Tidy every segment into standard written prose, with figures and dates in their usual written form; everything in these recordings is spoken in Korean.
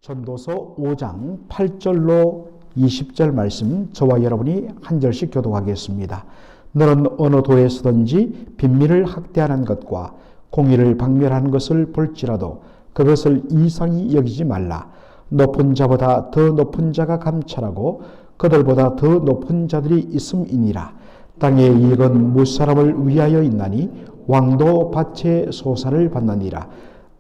전도서 5장 8절로 20절 말씀 저와 여러분이 한 절씩 교독하겠습니다. 너는 어느 도에 서든지 빈민을 학대하는 것과 공의를 박멸하는 것을 볼지라도 그것을 이상히 여기지 말라. 높은 자보다 더 높은 자가 감찰하고 그들보다 더 높은 자들이 있음이니라. 땅의 이익은 무사람을 위하여 있나니 왕도 밭의 소사를 받느니라.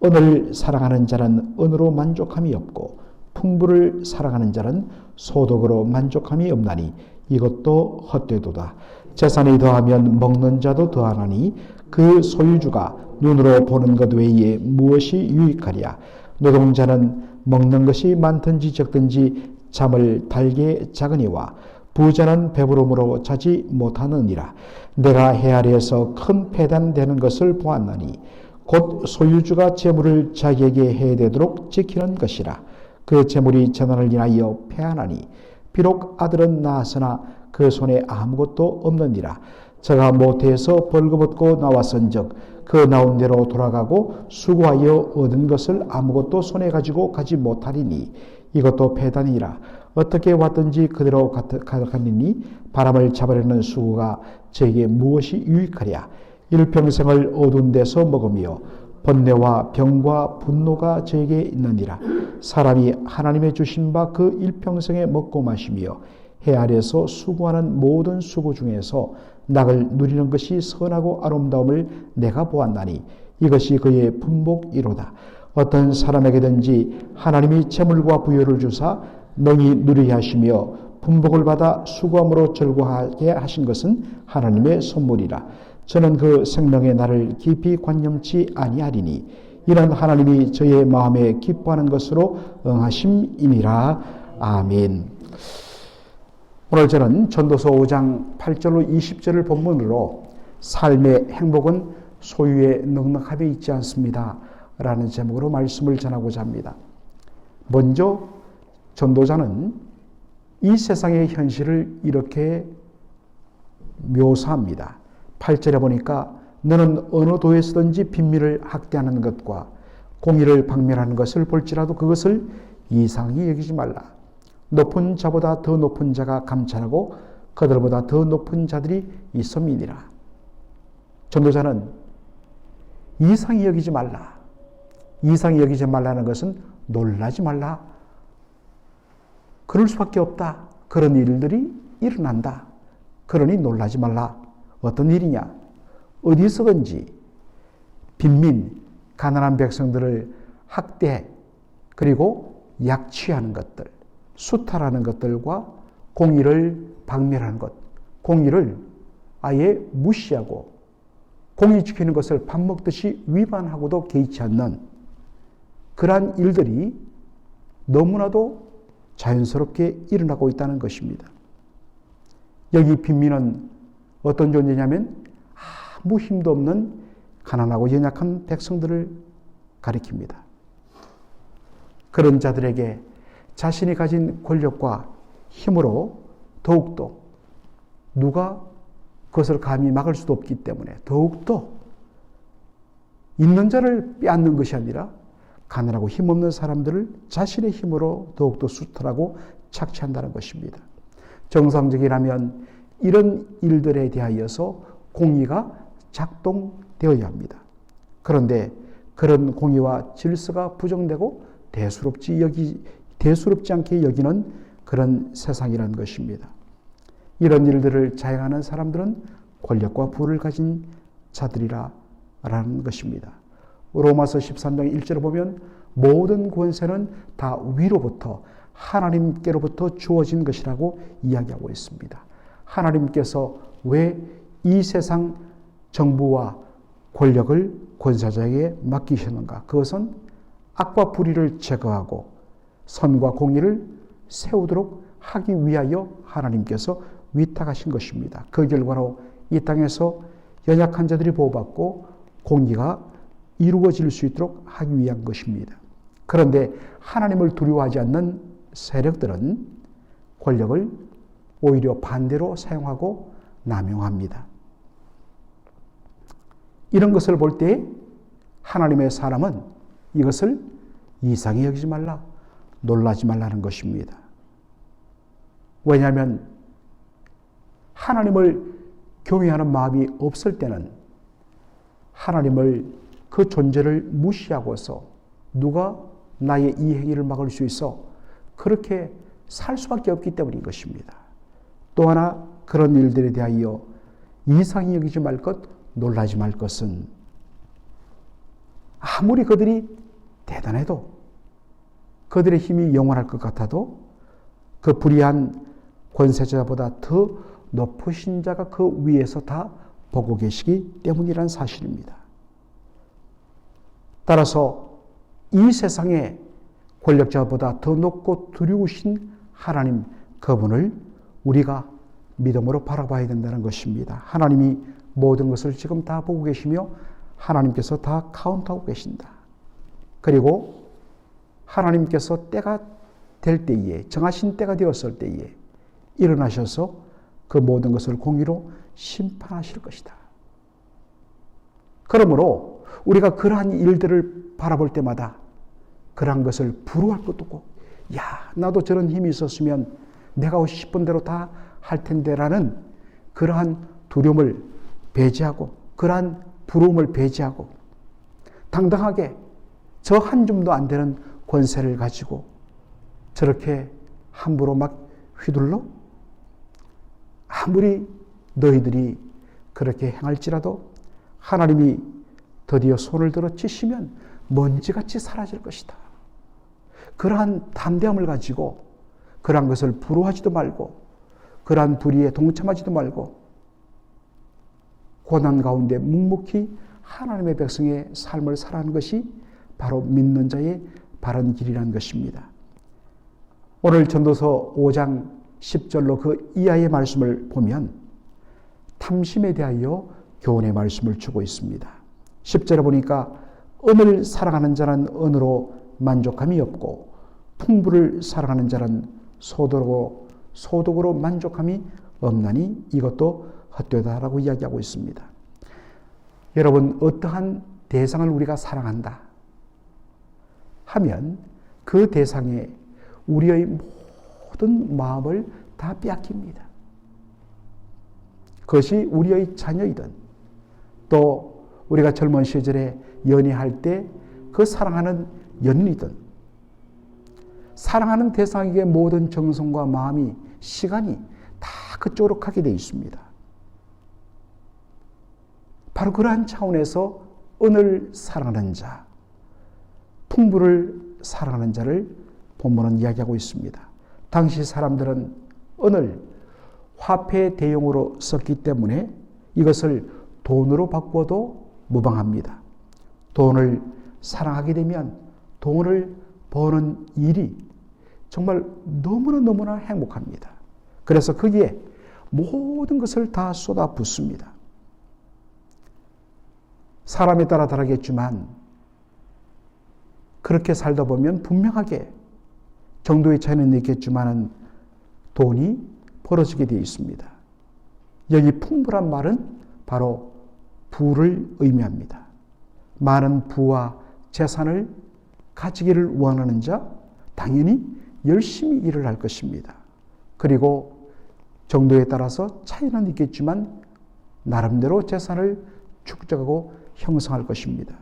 은을 사랑하는 자는 은으로 만족함이 없고 풍부를 사랑하는 자는 소득으로 만족함이 없나니 이것도 헛되도다. 재산이 더하면 먹는 자도 더하나니 그 소유주가 눈으로 보는 것 외에 무엇이 유익하랴. 노동자는 먹는 것이 많든지 적든지 잠을 달게 자거니와 부자는 배부름으로 자지 못하느니라. 내가 해 아래에서 큰 패단되는 것을 보았나니 곧 소유주가 재물을 자기에게 해되도록 지키는 것이라. 그 재물이 재난을 인하여 패하나니 비록 아들은 낳았으나 그 손에 아무것도 없느니라. 저가 모태에서 벌거 벗고 나왔은즉 그 나온 대로 돌아가고 수고하여 얻은 것을 아무것도 손에 가지고 가지 못하리니 이것도 패단이라. 어떻게 왔든지 그대로 가득하니니 바람을 잡으려는 수고가 저에게 무엇이 유익하랴. 일평생을 어두운 데서 먹으며 번뇌와 병과 분노가 저에게 있느니라. 사람이 하나님의 주신 바 그 일평생에 먹고 마시며 해 아래에서 수고하는 모든 수고 중에서 낙을 누리는 것이 선하고 아름다움을 내가 보았나니 이것이 그의 분복이로다. 어떤 사람에게든지 하나님이 재물과 부여를 주사 능히 누리게 하시며 분복을 받아 수고함으로 즐거워하게 하신 것은 하나님의 선물이라. 저는 그 생명의 날을 깊이 관념치 아니하리니 이는 하나님이 저의 마음에 기뻐하는 것으로 응하심이니라. 아멘. 오늘 저는 전도서 5장 8절로 20절을 본문으로 삶의 행복은 소유의 넉넉함에 있지 않습니다 라는 제목으로 말씀을 전하고자 합니다. 먼저 전도자는 이 세상의 현실을 이렇게 묘사합니다. 8절에 보니까 너는 어느 도에 서든지 빈민을 학대하는 것과 공의를 박멸하는 것을 볼지라도 그것을 이상히 여기지 말라. 높은 자보다 더 높은 자가 감찰하고 그들보다 더 높은 자들이 있음이니라. 전도자는 이상히 여기지 말라. 이상히 여기지 말라는 것은 놀라지 말라. 그럴 수밖에 없다. 그런 일들이 일어난다. 그러니 놀라지 말라. 어떤 일이냐? 어디서든지 빈민, 가난한 백성들을 학대 그리고 약취하는 것들, 수탈하는 것들과 공의를 박멸하는 것, 공의를 아예 무시하고 공의 지키는 것을 밥 먹듯이 위반하고도 개의치 않는 그러한 일들이 너무나도 자연스럽게 일어나고 있다는 것입니다. 여기 빈민은 어떤 존재냐면 아무 힘도 없는 가난하고 연약한 백성들을 가리킵니다. 그런 자들에게 자신이 가진 권력과 힘으로 더욱더 누가 그것을 감히 막을 수도 없기 때문에 더욱더 있는 자를 빼앗는 것이 아니라 가난하고 힘없는 사람들을 자신의 힘으로 더욱더 수탈하고 착취한다는 것입니다. 정상적이라면 이런 일들에 대하여서 공의가 작동되어야 합니다. 그런데 그런 공의와 질서가 부정되고 대수롭지 않게 여기는 그런 세상이라는 것입니다. 이런 일들을 자행하는 사람들은 권력과 부를 가진 자들이라는 것입니다. 로마서 13장 1절을 보면 모든 권세는 다 위로부터 하나님께로부터 주어진 것이라고 이야기하고 있습니다. 하나님께서 왜 이 세상 정부와 권력을 권사자에게 맡기셨는가? 그것은 악과 불의를 제거하고 선과 공의를 세우도록 하기 위하여 하나님께서 위탁하신 것입니다. 그 결과로 이 땅에서 연약한 자들이 보호받고 공의가 이루어질 수 있도록 하기 위한 것입니다. 그런데 하나님을 두려워하지 않는 세력들은 권력을 오히려 반대로 사용하고 남용합니다. 이런 것을 볼 때 하나님의 사람은 이것을 이상히 여기지 말라. 놀라지 말라는 것입니다. 왜냐하면 하나님을 경외하는 마음이 없을 때는 하나님을 그 존재를 무시하고서 누가 나의 이 행위를 막을 수 있어 그렇게 살 수밖에 없기 때문인 것입니다. 또 하나 그런 일들에 대하여 이상히 여기지 말 것, 놀라지 말 것은 아무리 그들이 대단해도 그들의 힘이 영원할 것 같아도 그 불의한 권세자보다 더 높으신 자가 그 위에서 다 보고 계시기 때문이라는 사실입니다. 따라서 이 세상의 권력자보다 더 높고 두려우신 하나님 그분을 우리가 믿음으로 바라봐야 된다는 것입니다. 하나님이 모든 것을 지금 다 보고 계시며 하나님께서 다 카운트하고 계신다. 그리고 하나님께서 때가 될 때에 정하신 때가 되었을 때에 일어나셔서 그 모든 것을 공의로 심판하실 것이다. 그러므로 우리가 그러한 일들을 바라볼 때마다 그러한 것을 부러워할 것도 없고 야 나도 저런 힘이 있었으면 내가 하고 싶은 대로 다 할 텐데라는 그러한 두려움을 배제하고 그러한 부러움을 배제하고 당당하게 저 한 줌도 안 되는 권세를 가지고 저렇게 함부로 막 휘둘러? 아무리 너희들이 그렇게 행할지라도 하나님이 드디어 손을 들어 치시면 먼지같이 사라질 것이다. 그러한 담대함을 가지고 그러한 것을 부러워하지도 말고 그러한 불의에 동참하지도 말고 고난 가운데 묵묵히 하나님의 백성의 삶을 살아가는 것이 바로 믿는 자의 바른 길이라는 것입니다. 오늘 전도서 5장 10절로 그 이하의 말씀을 보면 탐심에 대하여 교훈의 말씀을 주고 있습니다. 10절에 보니까 은을 사랑하는 자는 은으로 만족함이 없고 풍부를 사랑하는 자는 소득으로 만족함이 없나니 이것도 헛되다라고 이야기하고 있습니다. 여러분 어떠한 대상을 우리가 사랑한다 하면 그 대상에 우리의 모든 마음을 다 빼앗깁니다. 그것이 우리의 자녀이든 또 우리가 젊은 시절에 연애할 때 그 사랑하는 연인이든 사랑하는 대상에게 모든 정성과 마음이 시간이 다 그쪽으로 가게 되어 있습니다. 바로 그러한 차원에서 은을 사랑하는 자, 풍부를 사랑하는 자를 본문은 이야기하고 있습니다. 당시 사람들은 은을 화폐 대용으로 썼기 때문에 이것을 돈으로 바꾸어도 무방합니다. 돈을 사랑하게 되면 돈을 버는 일이 정말 너무나 행복합니다. 그래서 거기에 모든 것을 다 쏟아붓습니다. 사람에 따라 다르겠지만 그렇게 살다 보면 분명하게 정도의 차이는 있겠지만 돈이 벌어지게 되어 있습니다. 여기 풍부란 말은 바로 부를 의미합니다. 많은 부와 재산을 가지기를 원하는 자 당연히 열심히 일을 할 것입니다. 그리고 정도에 따라서 차이는 있겠지만 나름대로 재산을 축적하고 형성할 것입니다.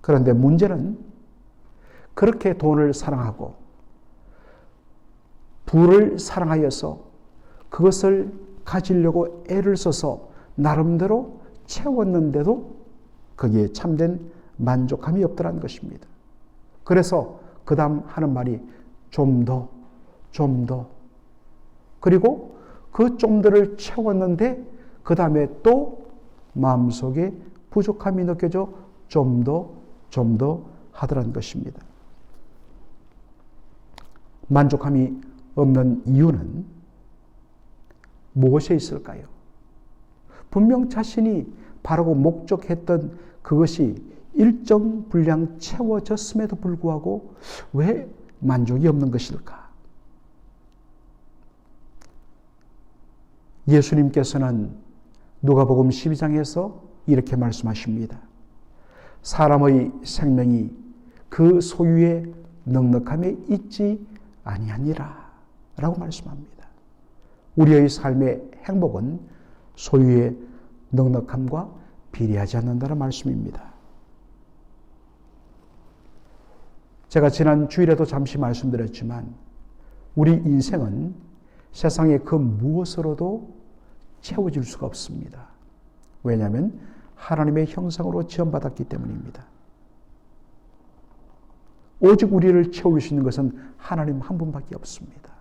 그런데 문제는 그렇게 돈을 사랑하고 부를 사랑하여서 그것을 가지려고 애를 써서 나름대로 채웠는데도 거기에 참된 만족함이 없더라는 것입니다. 그래서 그 다음 하는 말이 좀 더. 그리고 그 좀더를 채웠는데 그 다음에 또 마음속에 부족함이 느껴져 좀 더 하더라는 것입니다. 만족함이 없는 이유는 무엇에 있을까요? 분명 자신이 바라고 목적했던 그것이 일정 분량 채워졌음에도 불구하고 왜 만족이 없는 것일까? 예수님께서는 누가복음 12장에서 이렇게 말씀하십니다. 사람의 생명이 그 소유의 넉넉함에 있지 아니하니라 라고 말씀합니다. 우리의 삶의 행복은 소유의 넉넉함과 비례하지 않는다는 말씀입니다. 제가 지난 주일에도 잠시 말씀드렸지만 우리 인생은 세상의 그 무엇으로도 채워질 수가 없습니다. 왜냐하면 하나님의 형상으로 지음받았기 때문입니다. 오직 우리를 채울 수 있는 것은 하나님 한 분밖에 없습니다.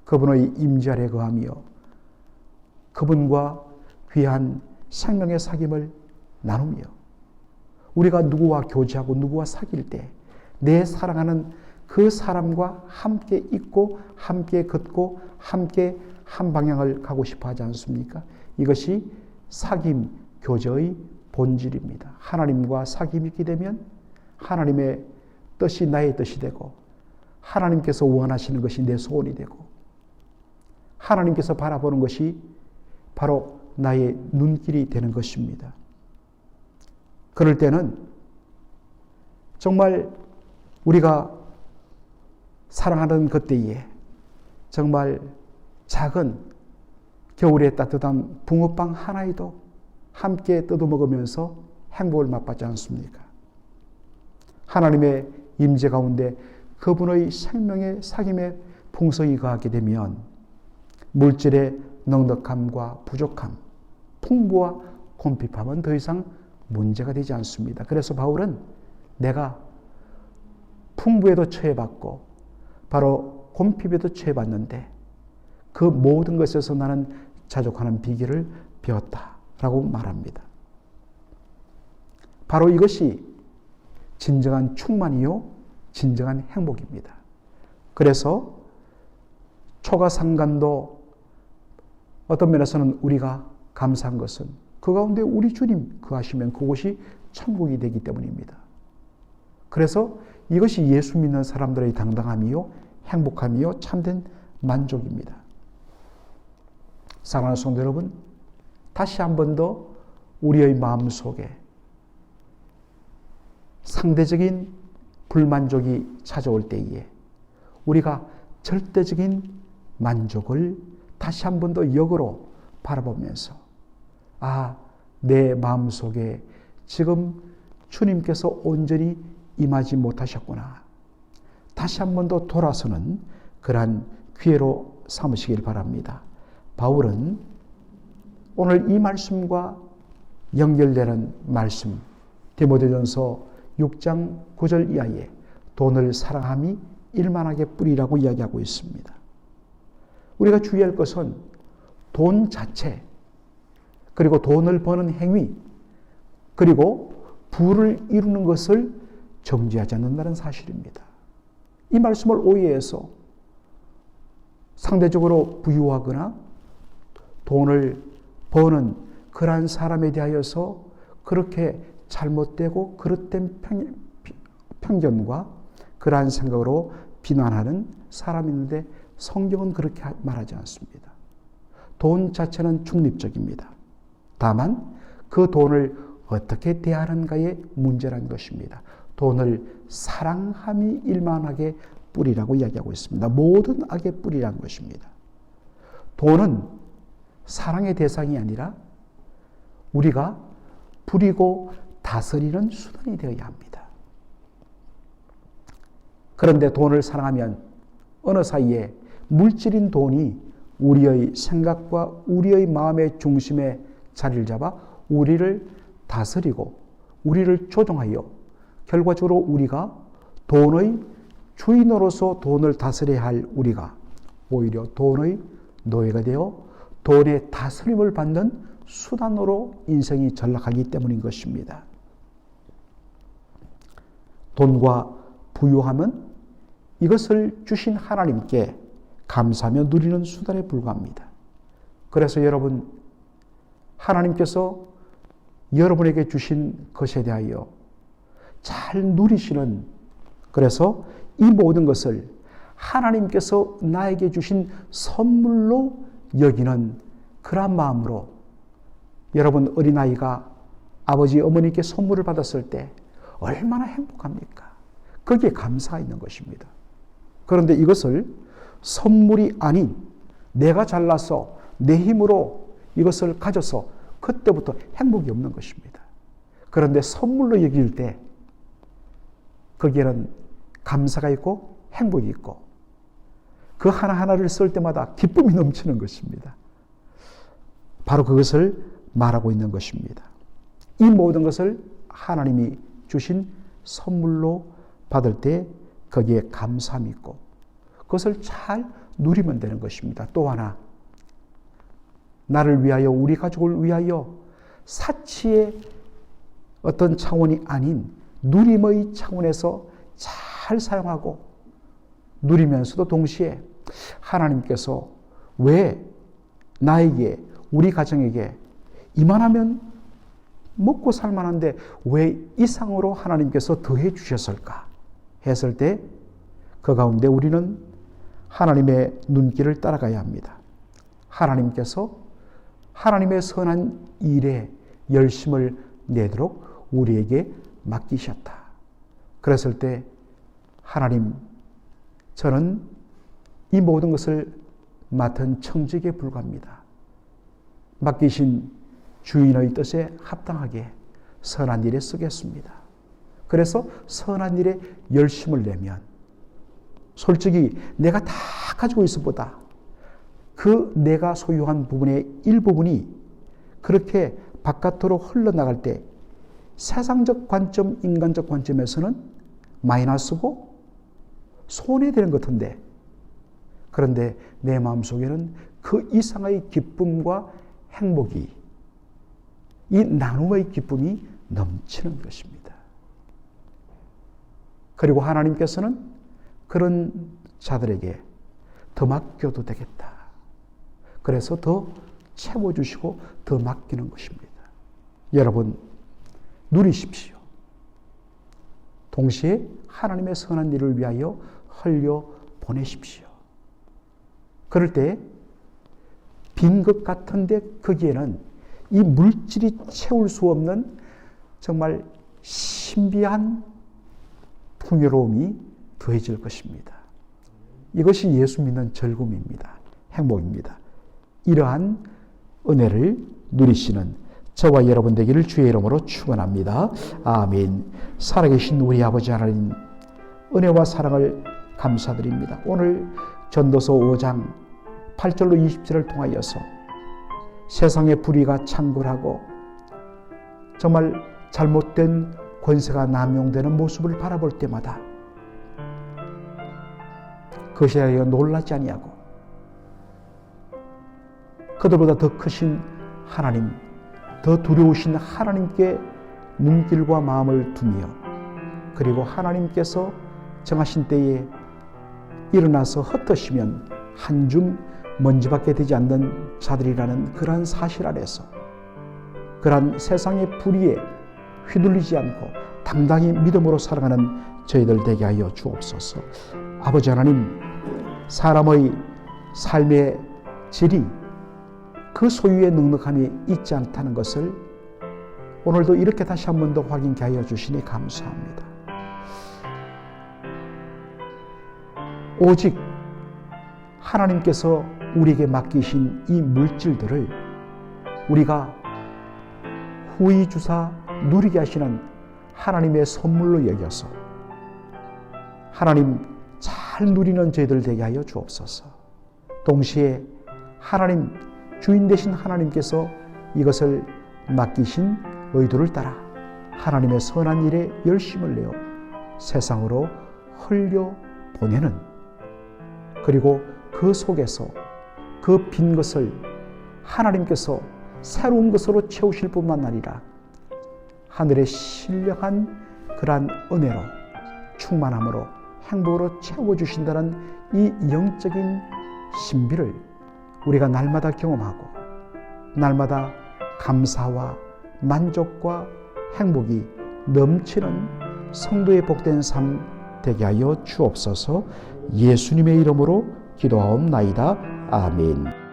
그분의 임재 아래 거하며 그분과 귀한 생명의 사귐을 나누며 우리가 누구와 교제하고 누구와 사귈 때 내 사랑하는 그 사람과 함께 있고 함께 걷고 함께 한 방향을 가고 싶어 하지 않습니까? 이것이 사귐, 교제의 본질입니다. 하나님과 사귐이 있게 되면 하나님의 뜻이 나의 뜻이 되고 하나님께서 원하시는 것이 내 소원이 되고 하나님께서 바라보는 것이 바로 나의 눈길이 되는 것입니다. 그럴 때는 정말 우리가 사랑하는 그때에 정말 작은 겨울에 따뜻한 붕어빵 하나에도 함께 뜯어먹으면서 행복을 맛봤지 않습니까? 하나님의 임재 가운데 그분의 생명의 사귐의 풍성이 가하게 되면 물질의 넉넉함과 부족함, 풍부와 곰핍함은 더 이상 문제가 되지 않습니다. 그래서 바울은 내가 풍부에도 처해봤고 바로 곰핍에도 처해봤는데 그 모든 것에서 나는 자족하는 비결을 배웠다라고 말합니다. 바로 이것이 진정한 충만이요 진정한 행복입니다. 그래서 초가상간도 어떤 면에서는 우리가 감사한 것은 그 가운데 우리 주님 거하시면 그곳이 천국이 되기 때문입니다. 그래서 이것이 예수 믿는 사람들의 당당함이요 행복함이요 참된 만족입니다. 사랑하는 성도 여러분, 다시 한 번 더 우리의 마음속에 상대적인 불만족이 찾아올 때에 우리가 절대적인 만족을 다시 한 번 더 역으로 바라보면서 내 마음속에 지금 주님께서 온전히 임하지 못하셨구나. 다시 한 번 더 돌아서는 그러한 기회로 삼으시길 바랍니다. 바울은 오늘 이 말씀과 연결되는 말씀 디모데전서 6장 9절 이하에 돈을 사랑함이 일만하게 뿌리라고 이야기하고 있습니다. 우리가 주의할 것은 돈 자체 그리고 돈을 버는 행위 그리고 부를 이루는 것을 정죄하지 않는다는 사실입니다. 이 말씀을 오해해서 상대적으로 부유하거나 돈을 버는 그러한 사람에 대하여서 그렇게 잘못되고 그릇된 편견과 그러한 생각으로 비난하는 사람이 있는데 성경은 그렇게 말하지 않습니다. 돈 자체는 중립적입니다. 다만 그 돈을 어떻게 대하는가의 문제라는 것입니다. 돈을 사랑함이 일만하게 뿌리라고 이야기하고 있습니다. 모든 악의 뿌리라는 것입니다. 돈은 사랑의 대상이 아니라 우리가 부리고 다스리는 수단이 되어야 합니다. 그런데 돈을 사랑하면 어느 사이에 물질인 돈이 우리의 생각과 우리의 마음의 중심에 자리를 잡아 우리를 다스리고 우리를 조종하여 결과적으로 우리가 돈의 주인으로서 돈을 다스려야 할 우리가 오히려 돈의 노예가 되어 돈의 다스림을 받는 수단으로 인생이 전락하기 때문인 것입니다. 돈과 부유함은 이것을 주신 하나님께 감사하며 누리는 수단에 불과합니다. 그래서 여러분, 하나님께서 여러분에게 주신 것에 대하여 잘 누리시는, 그래서 이 모든 것을 하나님께서 나에게 주신 선물로 여기는 그러한 마음으로 여러분 어린아이가 아버지 어머니께 선물을 받았을 때 얼마나 행복합니까? 거기에 감사가 있는 것입니다. 그런데 이것을 선물이 아닌 내가 잘나서 내 힘으로 이것을 가져서 그때부터 행복이 없는 것입니다. 그런데 선물로 여길 때 거기에는 감사가 있고 행복이 있고 그 하나하나를 쓸 때마다 기쁨이 넘치는 것입니다. 바로 그것을 말하고 있는 것입니다. 이 모든 것을 하나님이 주신 선물로 받을 때 거기에 감사함이 있고 그것을 잘 누리면 되는 것입니다. 또 하나, 나를 위하여, 우리 가족을 위하여 사치의 어떤 차원이 아닌 누림의 차원에서 잘 사용하고 누리면서도 동시에 하나님께서 왜 나에게, 우리 가정에게 이만하면 먹고 살만한데 왜 이상으로 하나님께서 더해 주셨을까 했을 때 그 가운데 우리는 하나님의 눈길을 따라가야 합니다. 하나님께서 하나님의 선한 일에 열심을 내도록 우리에게 맡기셨다. 그랬을 때 하나님, 저는 이 모든 것을 맡은 청직에 불과합니다. 맡기신 주인의 뜻에 합당하게 선한 일에 쓰겠습니다. 그래서 선한 일에 열심을 내면 솔직히 내가 다 가지고 있을 보다 그 내가 소유한 부분의 일부분이 그렇게 바깥으로 흘러나갈 때 세상적 관점, 인간적 관점에서는 마이너스고 손해되는 것 같은데, 그런데 내 마음속에는 그 이상의 기쁨과 행복이, 이 나눔의 기쁨이 넘치는 것입니다. 그리고 하나님께서는 그런 자들에게 더 맡겨도 되겠다. 그래서 더 채워주시고 더 맡기는 것입니다. 여러분, 누리십시오. 동시에 하나님의 선한 일을 위하여 흘려 보내십시오. 그럴 때 빈 것 같은데 거기에는 이 물질이 채울 수 없는 정말 신비한 풍요로움이 더해질 것입니다. 이것이 예수 믿는 즐거움입니다. 행복입니다. 이러한 은혜를 누리시는 저와 여러분 되기를 주의 이름으로 축원합니다. 아멘. 살아계신 우리 아버지 하나님, 은혜와 사랑을 감사드립니다. 오늘 전도서 5장 8절로 20절을 통하여서 세상의 불의가 창궐하고 정말 잘못된 권세가 남용되는 모습을 바라볼 때마다 그것에 대하여 놀라지 아니하고 그들보다 더 크신 하나님, 더 두려우신 하나님께 눈길과 마음을 두며 그리고 하나님께서 정하신 때에 일어나서 흩어지면 한 줌 먼지밖에 되지 않는 자들이라는 그러한 사실 아래서 그러한 세상의 불의에 휘둘리지 않고 당당히 믿음으로 살아가는 저희들 되게 하여 주옵소서. 아버지 하나님, 사람의 삶의 질이 그 소유의 넉넉함이 있지 않다는 것을 오늘도 이렇게 다시 한 번 더 확인케 하여 주시니 감사합니다. 오직 하나님께서 우리에게 맡기신 이 물질들을 우리가 후히 주사 누리게 하시는 하나님의 선물로 여겨서 하나님 잘 누리는 저희들 되게 하여 주옵소서. 동시에 하나님, 주인 되신 하나님께서 이것을 맡기신 의도를 따라 하나님의 선한 일에 열심을 내어 세상으로 흘려보내는, 그리고 그 속에서 그 빈 것을 하나님께서 새로운 것으로 채우실 뿐만 아니라 하늘의 신령한 그러한 은혜로 충만함으로 행복으로 채워주신다는 이 영적인 신비를 우리가 날마다 경험하고 날마다 감사와 만족과 행복이 넘치는 성도의 복된 삶 되게 하여 주옵소서. 예수님의 이름으로 기도하옵나이다. 아멘.